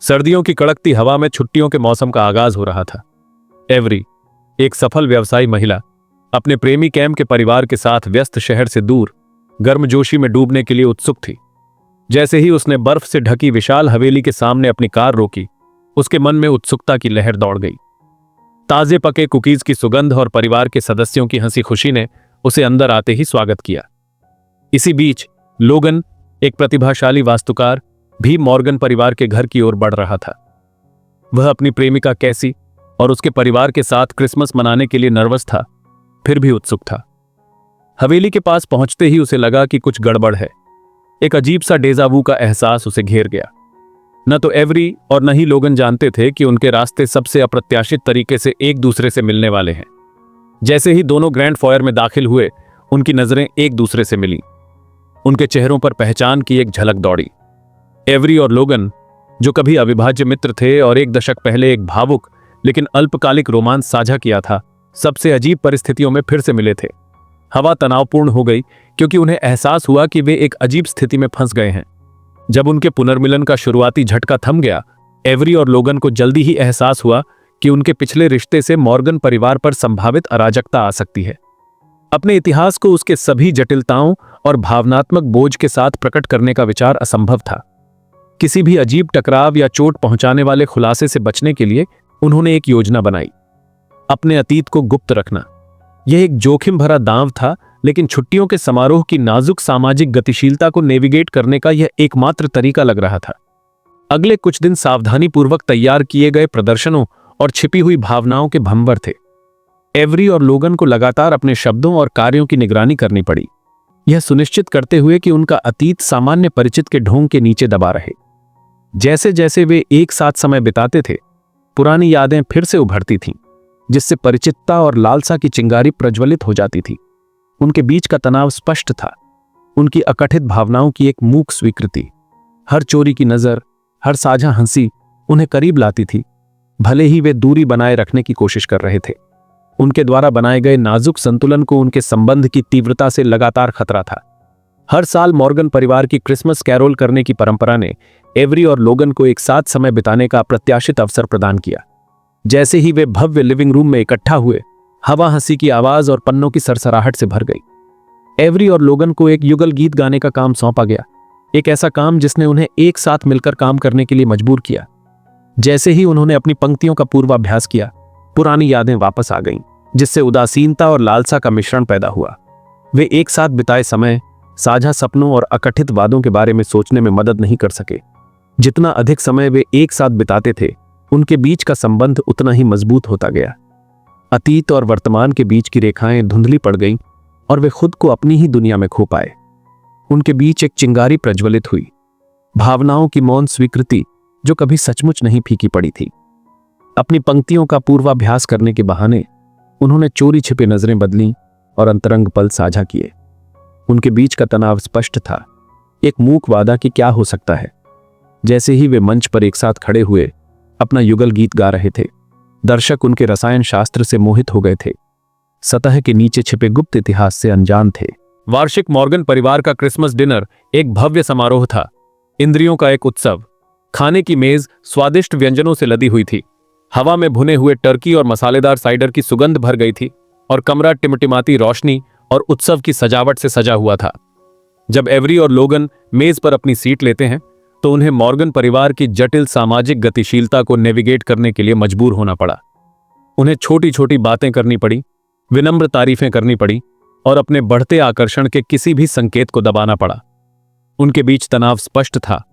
सर्दियों की कड़कती हवा में छुट्टियों के मौसम का आगाज हो रहा था। एवरी, एक सफल व्यवसायी महिला, अपने प्रेमी कैम के परिवार के साथ व्यस्त शहर से दूर गर्मजोशी में डूबने के लिए उत्सुक थी। जैसे ही उसने बर्फ से ढकी विशाल हवेली के सामने अपनी कार रोकी, उसके मन में उत्सुकता की लहर दौड़ गई। ताजे पके कुकीज की सुगंध और परिवार के सदस्यों की हंसी खुशी ने उसे अंदर आते ही स्वागत किया। इसी बीच लोगन, एक प्रतिभाशाली वास्तुकार, भी मॉर्गन परिवार के घर की ओर बढ़ रहा था। वह अपनी प्रेमिका कैसी और उसके परिवार के साथ क्रिसमस मनाने के लिए नर्वस था, फिर भी उत्सुक था। हवेली के पास पहुंचते ही उसे लगा कि कुछ गड़बड़ है। एक अजीब सा डेजावू का एहसास उसे घेर गया। न तो एवरी और न ही लोगन जानते थे कि उनके रास्ते सबसे अप्रत्याशित तरीके से एक दूसरे से मिलने वाले हैं। जैसे ही दोनों ग्रैंड फॉयर में दाखिल हुए, उनकी नजरें एक दूसरे से मिलीं। उनके चेहरों पर पहचान की एक झलक दौड़ी। एवरी और लोगन, जो कभी अविभाज्य मित्र थे और एक दशक पहले एक भावुक लेकिन अल्पकालिक रोमांस साझा किया था, सबसे अजीब परिस्थितियों में फिर से मिले थे। हवा तनावपूर्ण हो गई क्योंकि उन्हें एहसास हुआ कि वे एक अजीब स्थिति में फंस गए हैं। जब उनके पुनर्मिलन का शुरुआती झटका थम गया, एवरी और लोगन को जल्दी ही एहसास हुआ कि उनके पिछले रिश्ते से मॉर्गन परिवार पर संभावित अराजकता आ सकती है। अपने इतिहास को उसके सभी जटिलताओं और भावनात्मक बोझ के साथ प्रकट करने का विचार असंभव था। किसी भी अजीब टकराव या चोट पहुंचाने वाले खुलासे से बचने के लिए उन्होंने एक योजना बनाई, अपने अतीत को गुप्त रखना। यह एक जोखिम भरा दांव था, लेकिन छुट्टियों के समारोह की नाजुक सामाजिक गतिशीलता को नेविगेट करने का यह एकमात्र तरीका लग रहा था। अगले कुछ दिन सावधानीपूर्वक तैयार किए गए प्रदर्शनों और छिपी हुई भावनाओं के भंवर थे। एवरी और लोगन को लगातार अपने शब्दों और कार्यों की निगरानी करनी पड़ी, यह सुनिश्चित करते हुए कि उनका अतीत सामान्य परिचित के ढोंग के नीचे दबा रहे। जैसे जैसे वे एक साथ समय बिताते थे, पुरानी यादें फिर से उभरती थीं, जिससे परिचितता और लालसा की चिंगारी प्रज्वलित हो जाती थी। उनके बीच का तनाव स्पष्ट था, उनकी अकथित भावनाओं की एक मूक स्वीकृति। हर चोरी की नजर, हर साझा हंसी उन्हें करीब लाती थी, भले ही वे दूरी बनाए रखने की कोशिश कर रहे थे। उनके द्वारा बनाए गए नाजुक संतुलन को उनके संबंध की तीव्रता से लगातार खतरा था। हर साल मॉर्गन परिवार की क्रिसमस कैरोल करने की परंपरा ने एवरी और लोगन को एक साथ समय बिताने का अप्रत्याशित अवसर प्रदान किया। जैसे ही वे भव्य लिविंग रूम में इकट्ठा हुए, हवा हंसी की आवाज और पन्नों की सरसराहट से भर गई। एवरी और लोगन को एक युगल गीत गाने का काम सौंपा गया, एक ऐसा काम जिसने उन्हें एक साथ मिलकर काम करने के लिए मजबूर किया। जैसे ही उन्होंने अपनी पंक्तियों का पूर्वाभ्यास किया, पुरानी यादें वापस आ गईं, जिससे उदासीनता और लालसा का मिश्रण पैदा हुआ। वे एक साथ बिताए समय, साझा सपनों और अकथित वादों के बारे में सोचने में मदद नहीं कर सके। जितना अधिक समय वे एक साथ बिताते थे, उनके बीच का संबंध उतना ही मजबूत होता गया। अतीत और वर्तमान के बीच की रेखाएं धुंधली पड़ गईं और वे खुद को अपनी ही दुनिया में खो पाए। उनके बीच एक चिंगारी प्रज्वलित हुई, भावनाओं की मौन स्वीकृति जो कभी सचमुच नहीं फीकी पड़ी थी। अपनी पंक्तियों का पूर्वाभ्यास करने के बहाने उन्होंने चोरी छिपे नजरें बदलीं और अंतरंग पल साझा किए। उनके बीच का तनाव स्पष्ट था, एक मूक वादा कि क्या हो सकता है। जैसे ही वे मंच पर एक साथ खड़े हुए, अपना युगल गीत गा रहे थे, दर्शक उनके रसायन शास्त्र से मोहित हो गए थे, सतह के नीचे छिपे गुप्त इतिहास से अनजान थे। वार्षिक मॉर्गन परिवार का क्रिसमस डिनर एक भव्य समारोह था, इंद्रियों का एक उत्सव। खाने की मेज स्वादिष्ट व्यंजनों से लदी हुई थी, हवा में भुने हुए टर्की और मसालेदार साइडर की सुगंध भर गई थी और कमरा टिमटिमाती रोशनी और उत्सव की सजावट से सजा हुआ था। जब एवरी और लोगन मेज पर अपनी सीट लेते हैं, तो उन्हें मॉर्गन परिवार की जटिल सामाजिक गतिशीलता को नेविगेट करने के लिए मजबूर होना पड़ा। उन्हें छोटी छोटी बातें करनी पड़ी, विनम्र तारीफें करनी पड़ी और अपने बढ़ते आकर्षण के किसी भी संकेत को दबाना पड़ा। उनके बीच तनाव स्पष्ट था,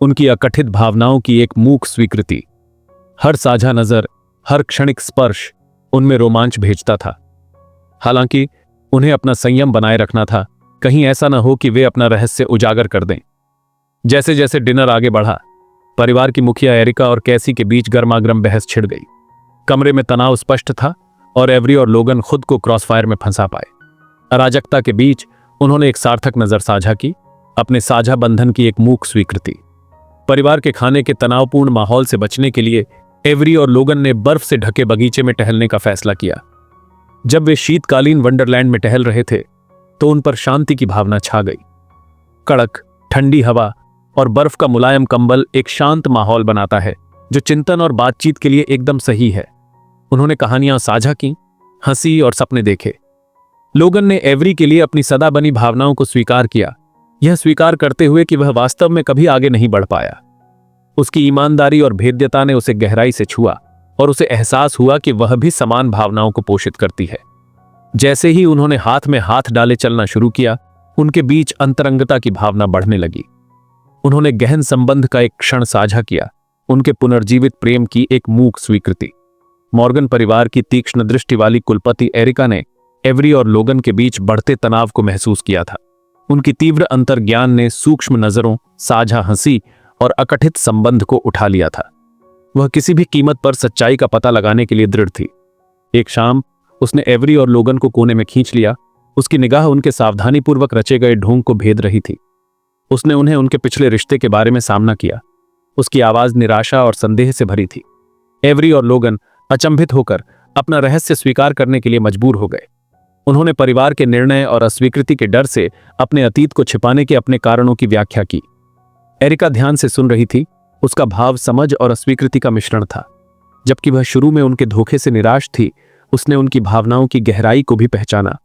उनकी अकथित भावनाओं की एक मूक स्वीकृति। हर साझा नजर, हर क्षणिक स्पर्श उनमें रोमांच भेजता था। हालांकि उन्हें अपना संयम बनाए रखना था, कहीं ऐसा न हो कि वे अपना रहस्य उजागर कर दें। जैसे जैसे डिनर आगे बढ़ा, परिवार की मुखिया एरिका और कैसी के बीच गर्मागर्म बहस छिड़ गई। कमरे में तनाव स्पष्ट था और एवरी और लोगन खुद को क्रॉसफायर में फंसा पाए। अराजकता के बीच उन्होंने एक सार्थक नजर साझा की, अपने साझा बंधन की एक मूक स्वीकृति। परिवार के खाने के तनावपूर्ण माहौल से बचने के लिए एवरी और लोगन ने बर्फ से ढके बगीचे में टहलने का फैसला किया। जब वे शीतकालीन वंडरलैंड में टहल रहे थे, तो उन पर शांति की भावना छा गई। कड़क ठंडी हवा और बर्फ का मुलायम कंबल एक शांत माहौल बनाता है जो चिंतन और बातचीत के लिए एकदम सही है। उन्होंने कहानियां साझा की, हंसी और सपने देखे। लोगन ने एवरी के लिए अपनी सदा बनी भावनाओं को स्वीकार किया, यह स्वीकार करते हुए कि वह वास्तव में कभी आगे नहीं बढ़ पाया। उसकी ईमानदारी और भेद्यता ने उसे गहराई से छुआ और उसे एहसास हुआ कि वह भी समान भावनाओं को पोषित करती है। जैसे ही उन्होंने हाथ में हाथ डाले चलना शुरू किया, उनके बीच अंतरंगता की भावना बढ़ने लगी। उन्होंने गहन संबंध का एक क्षण साझा किया, उनके पुनर्जीवित प्रेम की एक मूक स्वीकृति। मॉर्गन परिवार की तीक्ष्ण दृष्टि वाली कुलपति एरिका ने एवरी और लोगन के बीच बढ़ते तनाव को महसूस किया था। उनकी तीव्र अंतर्ज्ञान ने सूक्ष्म नजरों, साझा हंसी और अकथित संबंध को उठा लिया था। वह किसी भी कीमत पर सच्चाई का पता लगाने के लिए दृढ़ थी। एक शाम उसने एवरी और लोगन को कोने में खींच लिया। उसकी निगाह उनके सावधानीपूर्वक रचे गए ढोंग को भेद रही थी। उसने उन्हें उनके पिछले रिश्ते के बारे में सामना किया। उसकी आवाज निराशा और संदेह से भरी थी। एवरी और लोगन अचंभित होकर अपना रहस्य स्वीकार करने के लिए मजबूर हो गए। उन्होंने परिवार के निर्णय और अस्वीकृति के डर से अपने अतीत को छिपाने के अपने कारणों की व्याख्या की। एरिका ध्यान से सुन रही थी। उसका भाव समझ और अस्वीकृति का मिश्रण था। जबकि वह शुरू में उनके धोखे से निराश थी, उसने उनकी भावनाओं की गहराई को भी पहचाना।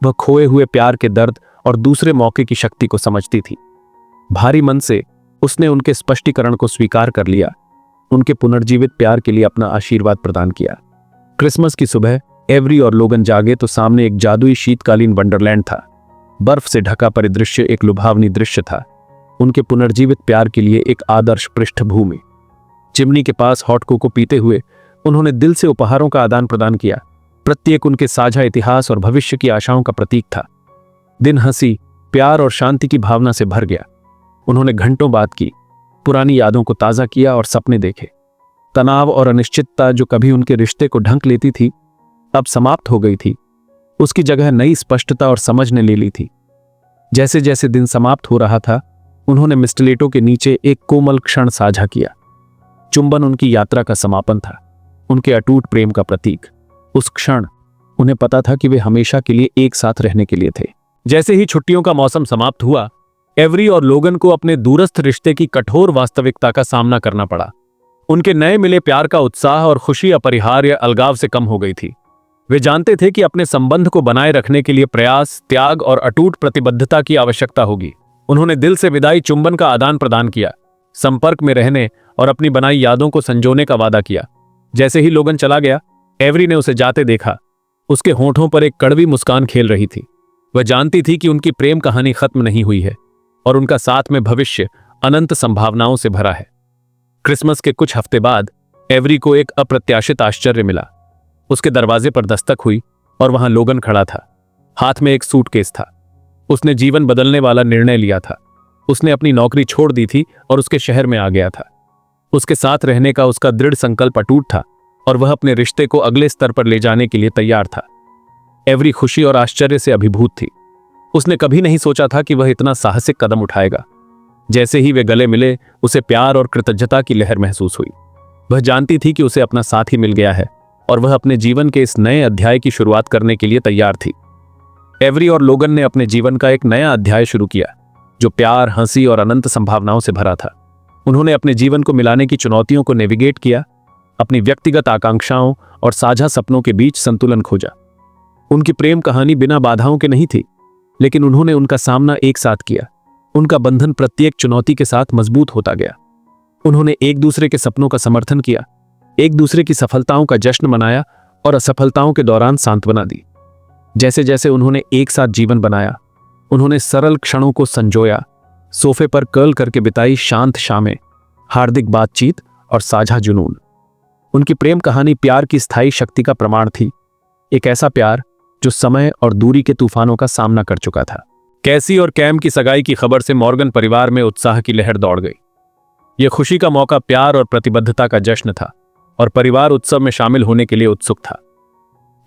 वह खोए हुए प्यार के दर्द और दूसरे मौके की शक्ति को समझती थी। भारी मन से उसने उनके स्पष्टीकरण को स्वीकार कर लिया, उनके पुनर्जीवित प्यार के लिए अपना आशीर्वाद प्रदान किया। क्रिसमस की सुबह एवरी और लोगन जागे तो सामने एक जादुई शीतकालीन वंडरलैंड था। बर्फ से ढका परिदृश्य एक लुभावनी दृश्य था, उनके पुनर्जीवित प्यार के लिए एक आदर्श पृष्ठभूमि। चिमनी के पास हॉट कोको पीते हुए उन्होंने दिल से उपहारों का आदान प्रदान किया। प्रत्येक उनके साझा इतिहास और भविष्य की आशाओं का प्रतीक था। दिन हंसी, प्यार और शांति की भावना से भर गया। उन्होंने घंटों बात की, पुरानी यादों को ताजा किया और सपने देखे। तनाव और अनिश्चितता जो कभी उनके रिश्ते को ढंक लेती थी, अब समाप्त हो गई थी। उसकी जगह नई स्पष्टता और समझ ने ले ली थी। जैसे जैसे दिन समाप्त हो रहा था, उन्होंने मिस्टलेटों के नीचे एक कोमल क्षण साझा किया। चुंबन उनकी यात्रा का समापन था, उनके अटूट प्रेम का प्रतीक। उस क्षण उन्हें पता था कि वे हमेशा के लिए एक साथ रहने के लिए थे। जैसे ही छुट्टियों का मौसम समाप्त हुआ, एवरी और लोगन को अपने दूरस्थ रिश्ते की कठोर वास्तविकता का सामना करना पड़ा। उनके नए मिले प्यार का उत्साह और खुशी अपरिहार्य अलगाव से कम हो गई थी। वे जानते थे कि अपने संबंध को बनाए रखने के लिए प्रयास, त्याग और अटूट प्रतिबद्धता की आवश्यकता होगी। उन्होंने दिल से विदाई चुंबन का आदान प्रदान किया, संपर्क में रहने और अपनी बनाई यादों को संजोने का वादा किया। जैसे ही लोगन चला गया, एवरी ने उसे जाते देखा। उसके होठों पर एक कड़वी मुस्कान खेल रही थी। वह जानती थी कि उनकी प्रेम कहानी खत्म नहीं हुई है और उनका साथ में भविष्य अनंत संभावनाओं से भरा है। क्रिसमस के कुछ हफ्ते बाद एवरी को एक अप्रत्याशित आश्चर्य मिला। उसके दरवाजे पर दस्तक हुई और वहां लोगन खड़ा था। हाथ में एक सूटकेस था। उसने जीवन बदलने वाला निर्णय लिया था। उसने अपनी नौकरी छोड़ दी थी और उसके शहर में आ गया था। उसके साथ रहने का उसका दृढ़ संकल्प अटूट था और वह अपने रिश्ते को अगले स्तर पर ले जाने के लिए तैयार था। एवरी खुशी और आश्चर्य से अभिभूत थी। उसने कभी नहीं सोचा था कि वह इतना साहसिक कदम उठाएगा। जैसे ही वे गले मिले, उसे प्यार और कृतज्ञता की लहर महसूस हुई। वह जानती थी कि उसे अपना साथी मिल गया है और वह अपने जीवन के इस नए अध्याय की शुरुआत करने के लिए तैयार थी। एवरी और लोगन ने अपने जीवन का एक नया अध्याय शुरू किया, जो प्यार, हंसी और अनंत संभावनाओं से भरा था। उन्होंने अपने जीवन को मिलाने की चुनौतियों को नेविगेट किया, अपनी व्यक्तिगत आकांक्षाओं और साझा सपनों के बीच संतुलन खोजा। उनकी प्रेम कहानी बिना बाधाओं के नहीं थी, लेकिन उन्होंने उनका सामना एक साथ किया। उनका बंधन प्रत्येक चुनौती के साथ मजबूत होता गया। उन्होंने एक दूसरे के सपनों का समर्थन किया, एक दूसरे की सफलताओं का जश्न मनाया और असफलताओं के दौरान सांत्वना दी। जैसे जैसे उन्होंने एक साथ जीवन बनाया, उन्होंने सरल क्षणों को संजोया, सोफे पर कर्ल करके बिताई शांत शामें, हार्दिक बातचीत और साझा जुनून। उनकी प्रेम कहानी प्यार की स्थायी शक्ति का प्रमाण थी, एक ऐसा प्यार जो समय और दूरी के तूफानों का सामना कर चुका था। कैसी और कैम की सगाई की खबर से मॉर्गन परिवार में उत्साह की लहर दौड़ गई। यह खुशी का मौका प्यार और प्रतिबद्धता का जश्न था और परिवार उत्सव में शामिल होने के लिए उत्सुक था।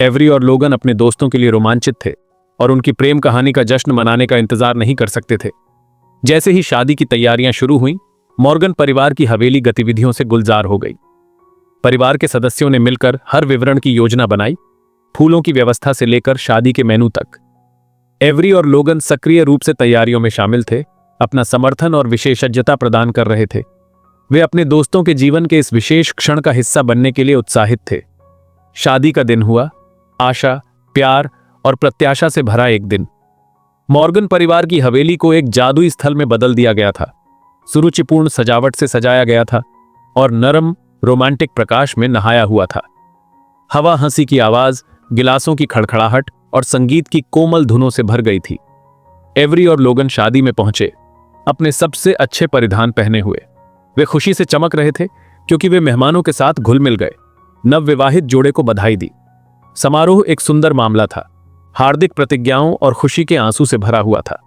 एवरी और लोगन अपने दोस्तों के लिए रोमांचित थे और उनकी प्रेम कहानी का जश्न मनाने का इंतजार नहीं कर सकते थे। जैसे ही शादी की तैयारियां शुरू हुईं, मॉर्गन परिवार की हवेली गतिविधियों से गुलजार हो गई। परिवार के सदस्यों ने मिलकर हर विवरण की योजना बनाई, फूलों की व्यवस्था से लेकर शादी के मेनू तक। एवरी और लोगन सक्रिय रूप से तैयारियों में शामिल थे अपना समर्थन और विशेषज्ञता प्रदान कर रहे थे। वे अपने दोस्तों के जीवन के इस विशेष क्षण का हिस्सा बनने के लिए उत्साहित थे। शादी का दिन हुआ, आशा, प्यार और प्रत्याशा से भरा एक दिन। मॉर्गन परिवार की हवेली को एक जादुई स्थल में बदल दिया गया था। सुरुचिपूर्ण सजावट से सजाया गया था और नरम रोमांटिक प्रकाश में नहाया हुआ था। हवा, हंसी की आवाज, गिलासों की खड़खड़ाहट और संगीत की कोमल धुनों से भर गई थी। एवरी और लोगन शादी में पहुंचे, अपने सबसे अच्छे परिधान पहने हुए। वे खुशी से चमक रहे थे क्योंकि वे मेहमानों के साथ घुल मिल गए। नवविवाहित जोड़े को बधाई दी। समारोह एक सुंदर मामला था, हार्दिक प्रतिज्ञाओं और खुशी के आंसू से भरा हुआ था।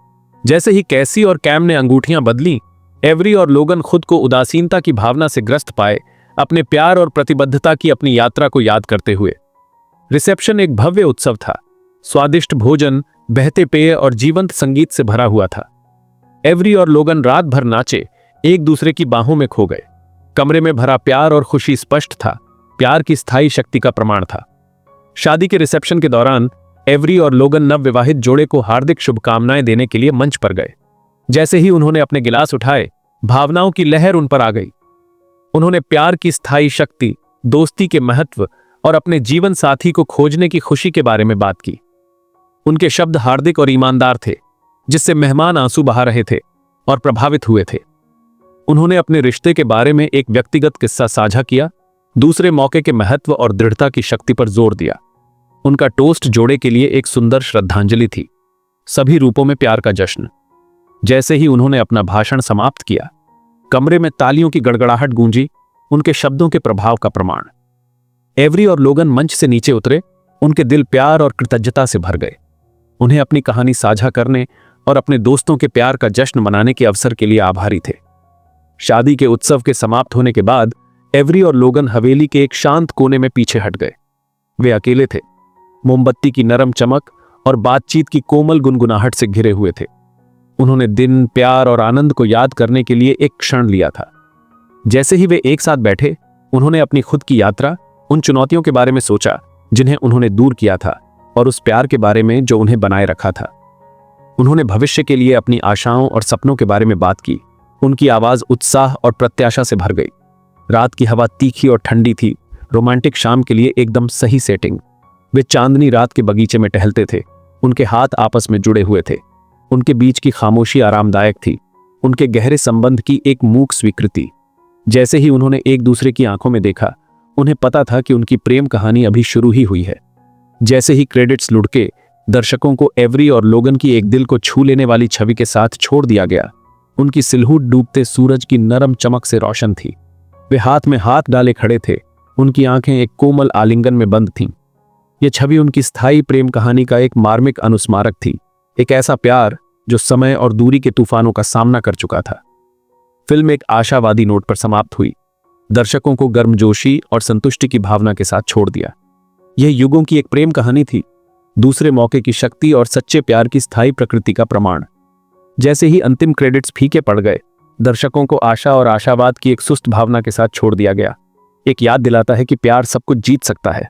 जैसे ही कैसी और कैम ने अंगूठियां बदली, एवरी और लोगन खुद को उदासीनता की भावना से ग्रस्त पाए, अपने प्यार और प्रतिबद्धता की अपनी यात्रा को याद करते हुए। रिसेप्शन एक भव्य उत्सव था। स्वादिष्ट भोजन, बहते पेय और जीवंत संगीत से भरा हुआ था। एवरी और लोगन रात भर नाचे, एक दूसरे की बाहों में खो गए। कमरे में भरा प्यार और खुशी स्पष्ट था, प्यार की स्थायी शक्ति का प्रमाण था। शादी के रिसेप्शन के दौरान एवरी और लोगन नवविवाहित जोड़े को हार्दिक शुभकामनाएं देने के लिए मंच पर गए। जैसे ही उन्होंने अपने गिलास उठाए, भावनाओं की लहर उन पर आ गई। उन्होंने प्यार की स्थायी शक्ति, दोस्ती के महत्व और अपने जीवन साथी को खोजने की खुशी के बारे में बात की। उनके शब्द हार्दिक और ईमानदार थे, जिससे मेहमान आंसू बहा रहे थे और प्रभावित हुए थे। उन्होंने अपने रिश्ते के बारे में एक व्यक्तिगत किस्सा साझा किया, दूसरे मौके के महत्व और दृढ़ता की शक्ति पर जोर दिया। उनका टोस्ट जोड़े के लिए एक सुंदर श्रद्धांजलि थी, सभी रूपों में प्यार का जश्न। जैसे ही उन्होंने अपना भाषण समाप्त किया, कमरे में तालियों की गड़गड़ाहट गूंजी, उनके शब्दों के प्रभाव का प्रमाण। एवरी और लोगन मंच से नीचे उतरे, उनके दिल प्यार और कृतज्ञता से भर गए। उन्हें अपनी कहानी साझा करने और अपने दोस्तों के प्यार का जश्न मनाने के अवसर के लिए आभारी थे। शादी के उत्सव के समाप्त होने के बाद एवरी और लोगन हवेली के एक शांत कोने में पीछे हट गए। वे अकेले थे, मोमबत्ती की नरम चमक और बातचीत की कोमल गुनगुनाहट से घिरे हुए थे। उन्होंने दिन, प्यार और आनंद को याद करने के लिए एक क्षण लिया था। जैसे ही वे एक साथ बैठे, उन्होंने अपनी खुद की यात्रा, उन चुनौतियों के बारे में सोचा जिन्हें उन्होंने दूर किया था, और उस प्यार के बारे में जो उन्हें बनाए रखा था। उन्होंने भविष्य के लिए अपनी आशाओं और सपनों के बारे में बात की। उनकी आवाज उत्साह और प्रत्याशा से भर गई। रात की हवा तीखी और ठंडी थी, रोमांटिक शाम के लिए एकदम सही सेटिंग। वे चांदनी रात के बगीचे में टहलते थे, उनके हाथ आपस में जुड़े हुए थे। उनके बीच की खामोशी आरामदायक थी, उनके गहरे संबंध की एक मूक स्वीकृति। जैसे ही उन्होंने एक दूसरे की आंखों में देखा, उन्हें पता था कि उनकी प्रेम कहानी अभी शुरू ही हुई है। जैसे ही क्रेडिट्स लुढ़के, दर्शकों को एवरी और लोगन की एक दिल को छू लेने वाली छवि के साथ छोड़ दिया गया। उनकी सिलहूट डूबते सूरज की नरम चमक से रोशन थी। वे हाथ में हाथ डाले खड़े थे, उनकी आंखें एक कोमल आलिंगन में बंद थीं। यह छवि उनकी स्थायी प्रेम कहानी का एक मार्मिक अनुस्मारक थी, एक ऐसा प्यार जो समय और दूरी के तूफानों का सामना कर चुका था। फिल्म एक आशावादी नोट पर समाप्त हुई, दर्शकों को गर्मजोशी और संतुष्टि की भावना के साथ छोड़ दिया। यह युगों की एक प्रेम कहानी थी, दूसरे मौके की शक्ति और सच्चे प्यार की स्थायी प्रकृति का प्रमाण। जैसे ही अंतिम क्रेडिट्स फीके पड़ गए, दर्शकों को आशा और आशावाद की एक सुस्त भावना के साथ छोड़ दिया गया। एक याद दिलाता है कि प्यार सब कुछ जीत सकता है।